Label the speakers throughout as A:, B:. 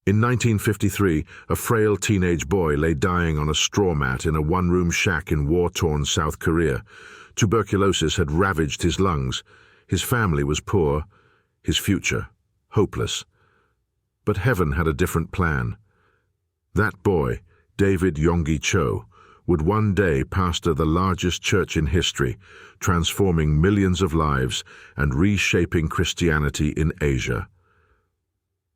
A: In 1953, a frail teenage boy lay dying on a straw mat in a one-room shack in war-torn South Korea. Tuberculosis had ravaged his lungs. His family was poor, his future hopeless. But heaven had a different plan. That boy, David Yonggi Cho, would one day pastor the largest church in history, transforming millions of lives and reshaping Christianity in Asia.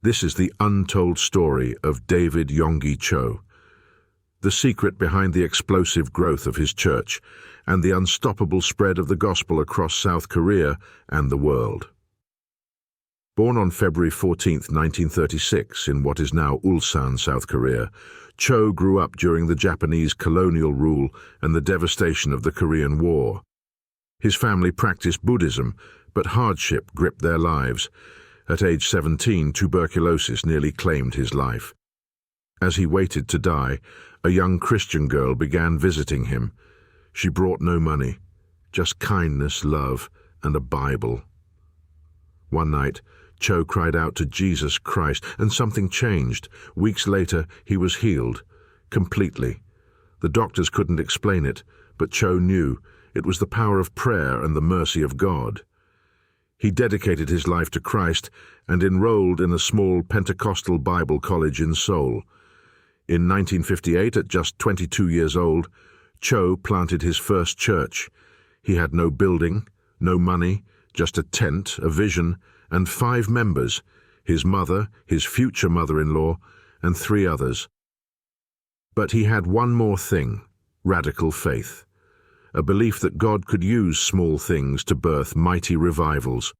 A: This is the untold story of David Yonggi Cho, the secret behind the explosive growth of his church and the unstoppable spread of the gospel across South Korea and the world. Born on February 14, 1936, in what is now Ulsan, South Korea, Cho grew up during the Japanese colonial rule and the devastation of the Korean War. His family practiced Buddhism, but hardship gripped their lives. At age 17, tuberculosis nearly claimed his life. As he waited to die, a young Christian girl began visiting him. She brought no money, just kindness, love, and a Bible. One night, Cho cried out to Jesus Christ, and something changed. Weeks later, he was healed, completely. The doctors couldn't explain it, but Cho knew it was the power of prayer and the mercy of God. He dedicated his life to Christ and enrolled in a small Pentecostal Bible college in Seoul. In 1958, at just 22 years old, Cho planted his first church. He had no building, no money, just a tent, a vision, and 5 members, his mother, his future mother-in-law, and 3 others. But he had one more thing: radical faith, a belief that God could use small things to birth mighty revivals.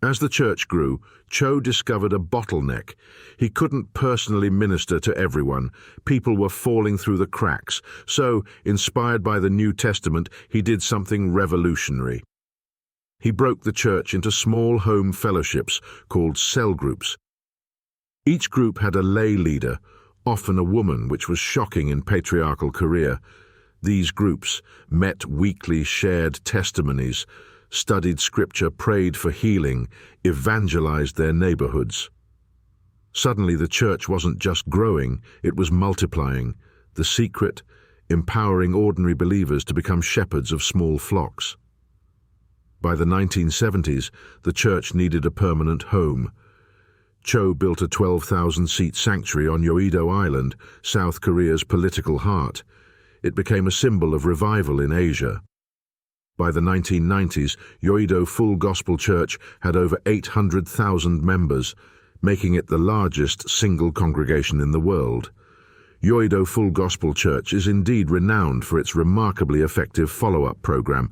A: As the church grew, Cho discovered a bottleneck. He couldn't personally minister to everyone. People were falling through the cracks. So, inspired by the New Testament, he did something revolutionary. He broke the church into small home fellowships called cell groups. Each group had a lay leader, often a woman, which was shocking in patriarchal Korea. These groups met weekly, shared testimonies, studied scripture, prayed for healing, evangelized their neighborhoods. Suddenly the church wasn't just growing, it was multiplying. The secret, empowering ordinary believers to become shepherds of small flocks. By the 1970s, the church needed a permanent home. Cho built a 12,000-seat sanctuary on Yeouido Island, South Korea's political heart. It became a symbol of revival in Asia. By the 1990s, Yeouido Full Gospel Church had over 800,000 members, making it the largest single congregation in the world. Yeouido Full Gospel Church is indeed renowned for its remarkably effective follow-up program,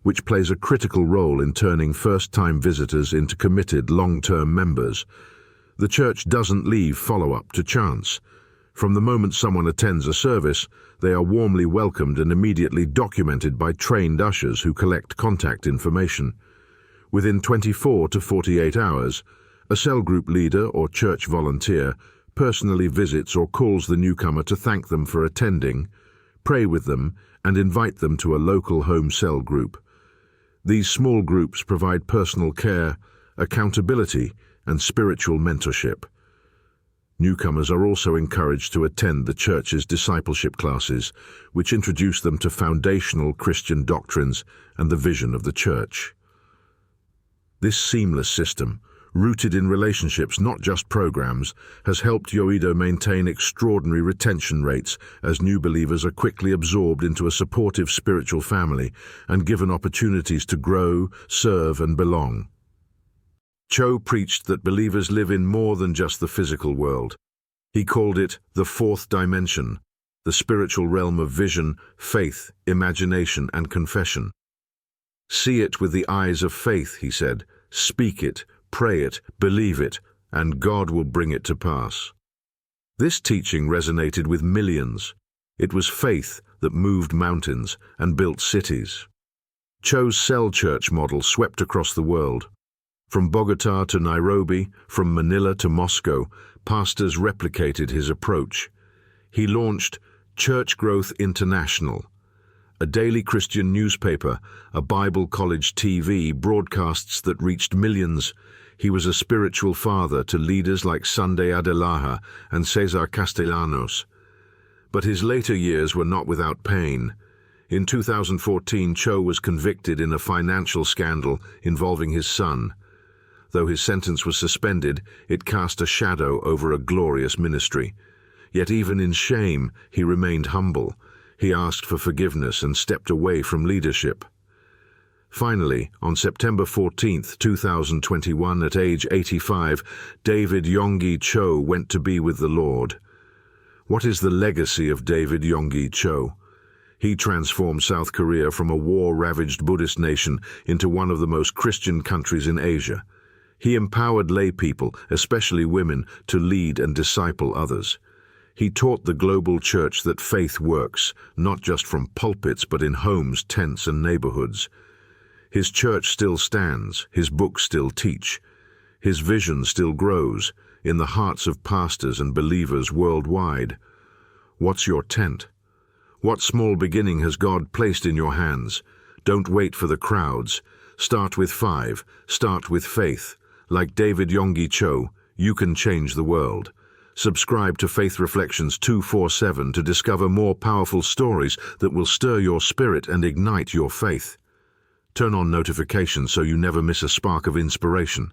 A: which plays a critical role in turning first-time visitors into committed long-term members. The church doesn't leave follow-up to chance. From the moment someone attends a service, they are warmly welcomed and immediately documented by trained ushers who collect contact information. Within 24 to 48 hours, a cell group leader or church volunteer personally visits or calls the newcomer to thank them for attending, pray with them, and invite them to a local home cell group. These small groups provide personal care, accountability, and spiritual mentorship. Newcomers are also encouraged to attend the church's discipleship classes, which introduce them to foundational Christian doctrines and the vision of the church. This seamless system, rooted in relationships, not just programs, has helped Yeouido maintain extraordinary retention rates as new believers are quickly absorbed into a supportive spiritual family and given opportunities to grow, serve, and belong. Cho preached that believers live in more than just the physical world. He called it the 4th dimension, the spiritual realm of vision, faith, imagination, and confession. See it with the eyes of faith, he said. Speak it, pray it, believe it, and God will bring it to pass. This teaching resonated with millions. It was faith that moved mountains and built cities. Cho's cell church model swept across the world. From Bogota to Nairobi, from Manila to Moscow, pastors replicated his approach. He launched Church Growth International, a daily Christian newspaper, a Bible college TV, broadcasts that reached millions. He was a spiritual father to leaders like Sunday Adelaja and Cesar Castellanos. But his later years were not without pain. In 2014, Cho was convicted in a financial scandal involving his son. Though his sentence was suspended, it cast a shadow over a glorious ministry. Yet even in shame, he remained humble. He asked for forgiveness and stepped away from leadership. Finally, on September 14, 2021, at age 85, David Yonggi Cho went to be with the Lord. What is the legacy of David Yonggi Cho? He transformed South Korea from a war-ravaged Buddhist nation into one of the most Christian countries in Asia. He empowered lay people, especially women, to lead and disciple others. He taught the global church that faith works, not just from pulpits but in homes, tents, and neighborhoods. His church still stands, his books still teach. His vision still grows in the hearts of pastors and believers worldwide. What's your tent? What small beginning has God placed in your hands? Don't wait for the crowds. Start with 5. Start with faith. Like David Yonggi Cho, you can change the world. Subscribe to Faith Reflections 247 to discover more powerful stories that will stir your spirit and ignite your faith. Turn on notifications so you never miss a spark of inspiration.